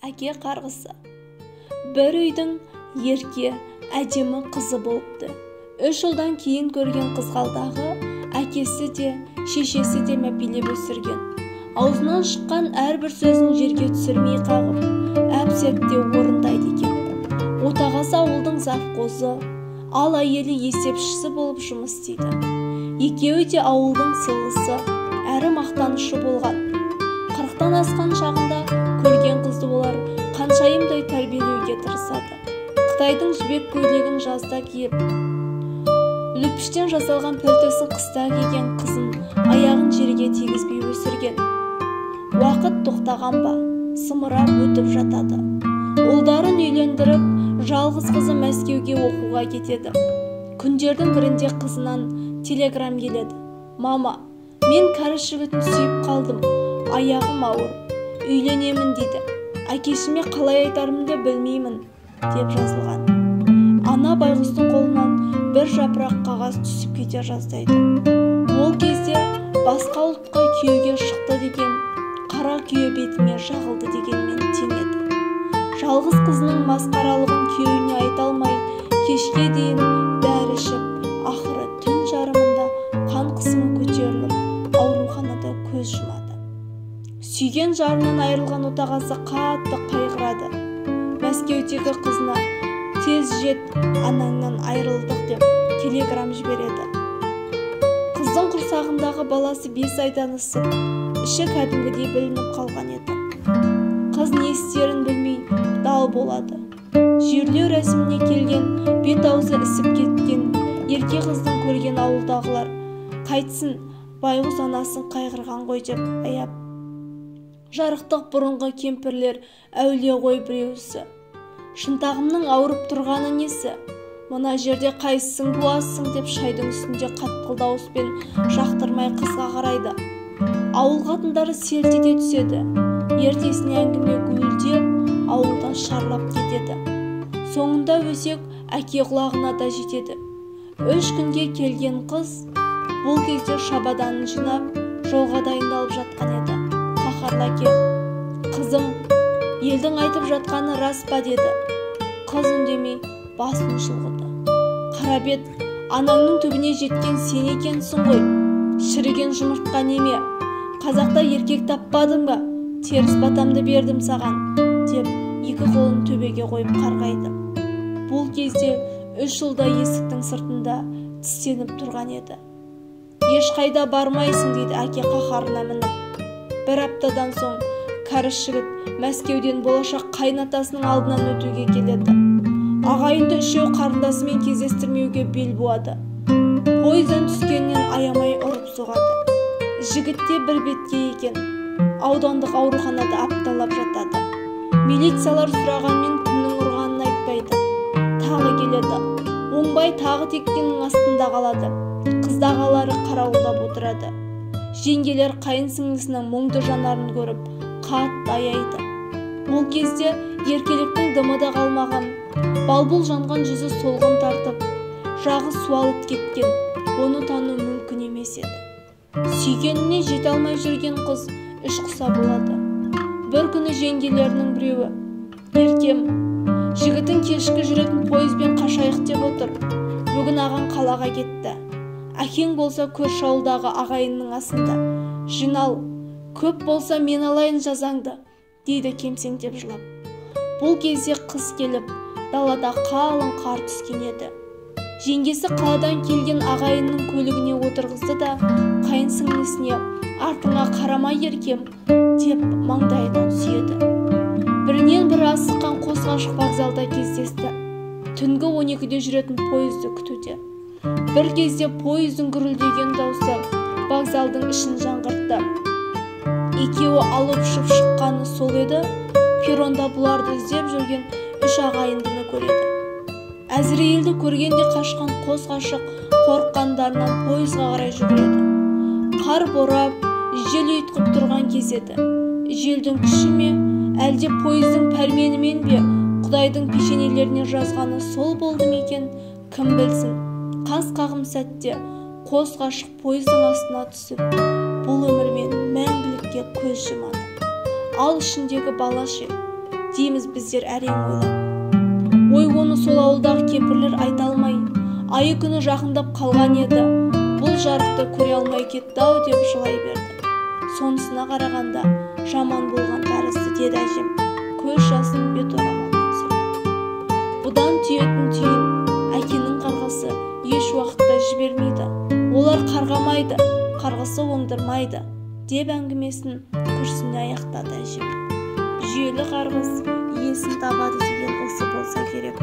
әке қарғысы. Бір үйдің ерке, әдемі қызы болыпты. 3 жылдан кейін көрген қызғалдағы әкесі де, шешесі де мәпелеп өсірген. Аузынан шыққан әрбір сөзін жерге түсірмей қағып, әп-сәтте орындайды екен. Отағасы ауылдың завхозы, ал әйелі есепшісі болып жұмыс істейді. Екеуі де ауылдың сыйлысы, әрі мақтанышы болған. 40-тан асқан шағында көрген қызды олар қаншайымдай тәрбиелеуге тырысады. Қытайдың жібек көйлегін жазда киіп, үлпіштен жасалған пальтосын қыста киген қызын аяғын жерге тигізбей өсірген. Уақыт тоқтаған ба, сымырап өтіп жатады. Ұлдарын үйлендіріп, жалғыз қызы Мәскеуге оқуға кетеді. Күндердің бірінде қызынан телеграм келеді. Мама, мен кәріс жігітін сүйіп қалдым, аяғым ауыр, үйленемін дейді. Әкешіме қалай айтарымды білмеймін, деп жазылған. Ана байғұстың қолынан бір жапырақ қағаз түсіп кете жаздайды. Ол кезде басқа ұлтқа күйеуге шықты деген, қара күйе бетіме жағылды дегенмен тең еді. Жалғыз қызының масқаралығын күйеуіне айта алмай, кешке дейін дәрі ішіп, ақыры түн жарымында қан қысымы көтеріліп, ауруханада көз жұмады. Сүйген жарынан айырылған отағасы қатты қайғырады. Мәскеудегі қызына тез жет, анаңнан айырылдық деп телеграм жібереді. Қыздың құрсағындағы баласы 5 айдан ысып, іші кәдімгідей білініп қалған еді. Қыз не істерін білмей дал болады. Жерлеу рәсіміне келген, бет аузы ісіп кеткен ерке қыздың көрген ауылдағылар қайтсын, байғұс анасын қайғырған ғой деп аяп. Жарықтық бұрынғы кемпірлер әулие ғой біреусі. Шынтағымның ауырып тұрғаны несі? Мына жерде қайсың буасың деп шайдың үстінде қатқыл дауыспен жақтырмай қызға қарайды. Ауыл қатындары селт ете түседі. Ертесіне әңгіме гүлдеп, ауылда шарлап кетеді. Соңында өсек әке құлағына да жетеді. 3 күнге келген қыз бұл кезде шабаданын жинап, жолға дайындалып жатқан еді. Қаһарлы әке, қызым, елдің айтып жатқаны рас па деді. Қыз үндемей басын шұлғыды. Қарабет, анаңның түбіне жеткен сен екенсің ғой. Шіріген жұмыртқа неме? Қазақта еркек таппадың ба? Теріс батамды бердім саған, деп 2 қолын төбеге қойып қарғайды. Бұл кезде 3 жылда есіктің сыртында тістеніп тұрған еді. Ешқайда бармайсың дейді әке қаһарына мініп. 1 аптадан соң кәріс жігіт Мәскеуден болашақ қайнатасының алдынан өтуге келеді. Ағайынды 3 қарындасымен кездестірмеуге бел буады. Пойыздан түскеннен аямай ұрып соғады. Жігітте бір бетке екен. Аудандық ауруханада апталап жатады. Милициялар сұрағанмен кімнің ұрғанын айтпайды. Тағы келеді. Оңбай тағы теккеннің астында қалады. Қыздағалары қарауылдап отырады. Жеңгелер қайын сіңлісінің мұңды жанарын көріп, қатты аяйды. Ол кезде еркеліктің дымы да қалмаған, балбұл жанған жүзі солғын тартып, жағы суалып кеткен, оны тану мүмкін емес еді. Сүйгеніне жете алмай жүрген қыз ішқұса болады. Бір күні жеңгелерінің біреуі, еркем, жігітің кешкі жүретін пойызбен қашайық деп отыр. Бүгін ағаң қалаға кетті. Әкең болса көрші ауылдағы ағайынның асында. Жинал, көп болса мен алайын жазаңды, дейді кемсеңдеп жылап. Бұл кезде қыз келіп, далада қалың қар түскен еді. Жеңгесі қаладан келген ағайынның көлігіне отырғызды да, қайын сіңлісіне артыңа қарамай еркем, деп маңдайынан сүйеді. Бірінен бірі асыққан қос ғашық вокзалда кездесті. Түнгі 12-де жүретін пойызды күтуде. Бір кезде пойыздың гүрілдеген даусы вокзалдың ішін жаңғыртты. Екеуі алып ұшып шыққаны сол еді, перронда бұларды іздеп жүрген 3 ағайындыны көреді. Әзірейілді көргенде қашқан қос ғашық қорыққандарынан пойызға қарай жүгіреді. Қар борап, жел ұйтқып тұрған кез еді. Желдің күші ме, әлде пойыздың пәрменімен бе, Құдайдың пешенелеріне жазғаны сол болды ма екен, кім білсін. Қас қағым сәтте қос ғашық пойыздың астына түсіп, бұл өмірмен мәңгілікке көз жұмады. Ал ішіндегі бала ше, дейміз біздер әрең ойлап. Ой, оны сол ауылдағы кемпірлер айта алмай, айы күні жақындап қалған еді, бұл жарықты көре алмай кетті-ау деп жылай берді. Сонысына қарағанда жаман болған тәрізді, деді әжем көз жасын бет орамалмен сүртіп. Бұдан түйетін түйін, әкенің қарғысы еш уақытта жібермейді, олар қарғамайды, қарғысы оңдырмайды деп әңгімесін күрсіне аяқтады әжем. Жүйелі қарғыс иесін табады деген осы болса керек.